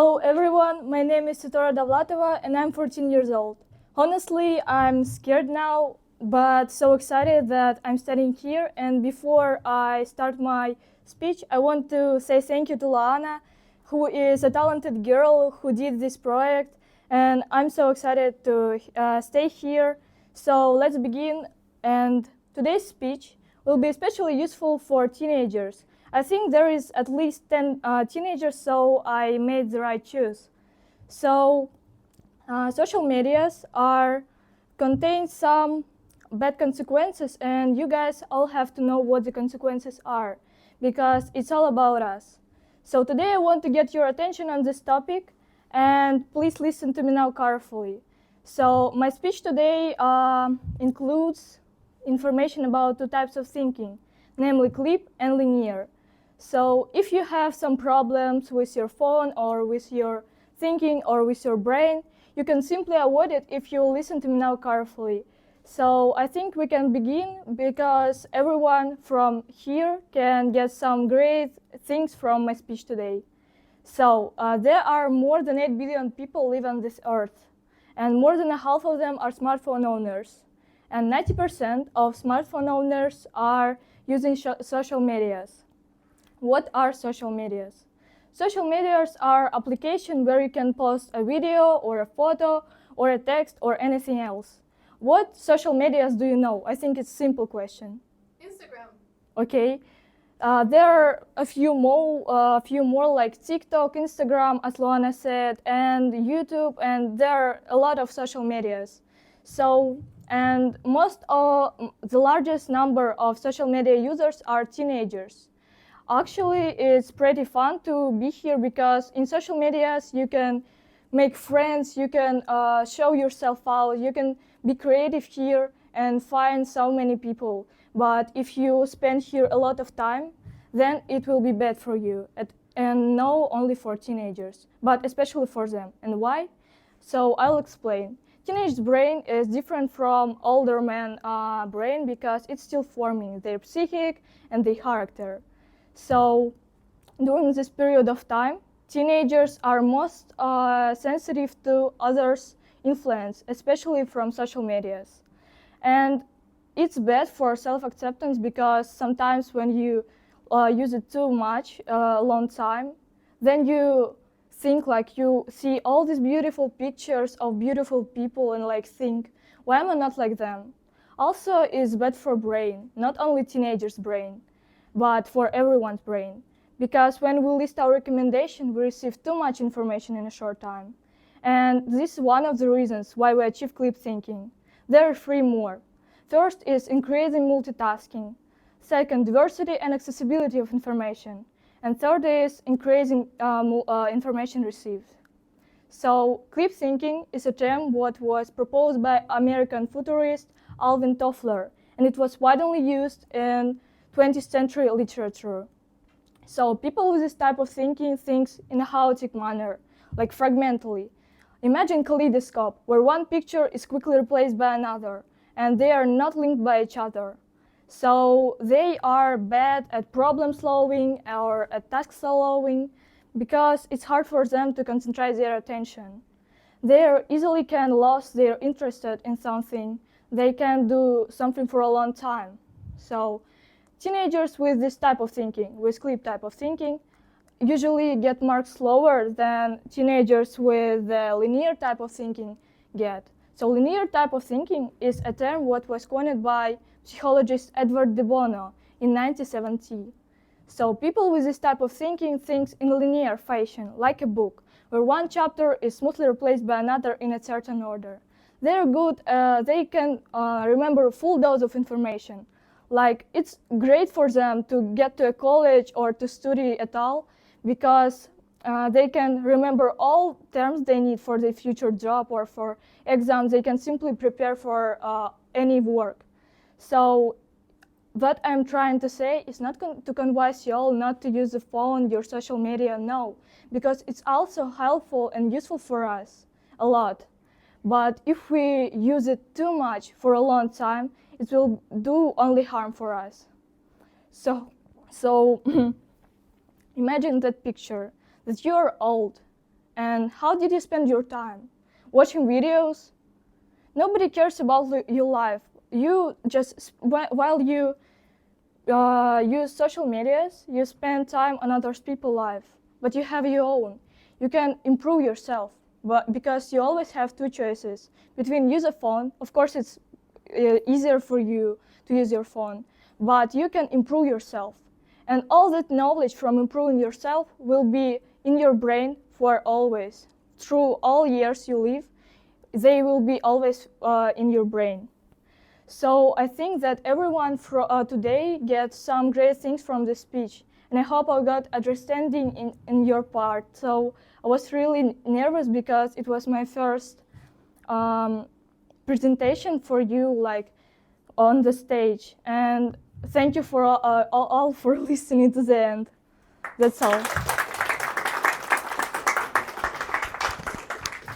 Hello everyone, my name is Sitora Davlatova and I'm 14 years old. Honestly, I'm scared now, but so excited that I'm standing here. And before I start my speech, I want to say thank you to Lana, who is a talented girl who did this project. And I'm so excited to stay here. So let's begin. And today's speech will be especially useful for teenagers. I think there is at least 10 teenagers, so I made the right choice. So social medias contain some bad consequences, and you guys all have to know what the consequences are, because it's all about us. So today I want to get your attention on this topic, and please listen to me now carefully. So my speech today includes information about two types of thinking, namely clip and linear. So if you have some problems with your phone or with your thinking or with your brain, you can simply avoid it if you listen to me now carefully. So I think we can begin, because everyone from here can get some great things from my speech today. So there are more than 8 billion people live on this earth, and more than half of them are smartphone owners. And 90% of smartphone owners are using social medias. What are social medias? Social medias are applications where you can post a video or a photo or a text or anything else. What social medias do you know? I think it's a simple question. Instagram. Okay. There are a few more like TikTok, Instagram, as Luana said, and YouTube, and there are a lot of social medias. So, and the largest number of social media users are teenagers. Actually, it's pretty fun to be here, because in social medias you can make friends, you can show yourself out, you can be creative here and find so many people. But if you spend here a lot of time, then it will be bad for you. And no only for teenagers, but especially for them. And why? So I'll explain. Teenage brain is different from older man brain, because it's still forming their psychic and their character. So during this period of time, teenagers are most sensitive to others' influence, especially from social medias. And it's bad for self-acceptance, because sometimes when you use it too much, a long time, then you think like you see all these beautiful pictures of beautiful people and like think, why am I not like them? Also, it's bad for brain, not only teenagers' brain, but for everyone's brain. Because when we list our recommendation, we receive too much information in a short time. And this is one of the reasons why we achieve clip thinking. There are three more. First is increasing multitasking. Second, diversity and accessibility of information. And third is increasing information received. So clip thinking is a term what was proposed by American futurist Alvin Toffler, and it was widely used in 20th century literature. So people with this type of thinking thinks in a chaotic manner, like fragmentally. Imagine kaleidoscope, where one picture is quickly replaced by another, and they are not linked by each other. So they are bad at problem solving or at task solving, because it's hard for them to concentrate their attention. They easily can lose their interest in something. They can do something for a long time. So teenagers with this type of thinking, with clip type of thinking, usually get marks lower than teenagers with the linear type of thinking get. So linear type of thinking is a term what was coined by psychologist Edward de Bono in 1970. So people with this type of thinking thinks in linear fashion, like a book, where one chapter is smoothly replaced by another in a certain order. They're good, they can remember a full dose of information. Like, it's great for them to get to a college or to study at all, because they can remember all terms they need for their future job or for exams. They can simply prepare for any work. So what I'm trying to say is not to convince you all not to use the phone, your social media, no, because it's also helpful and useful for us a lot. But if we use it too much for a long time, it will do only harm for us. So imagine that picture, that you're old And how did you spend your time? Watching videos? Nobody cares about your life. You just, while you use social medias, you spend time on other people's life, but you have your own. You can improve yourself, but because you always have two choices between use a phone. Of course, it's easier for you to use your phone, but you can improve yourself. And all that knowledge from improving yourself will be in your brain for always. Through all years you live, they will be always in your brain. So I think that everyone today gets some great things from this speech. And I hope I got understanding in your part. So I was really nervous because it was my first presentation for you, like on the stage. And thank you for all for listening to the end. That's all.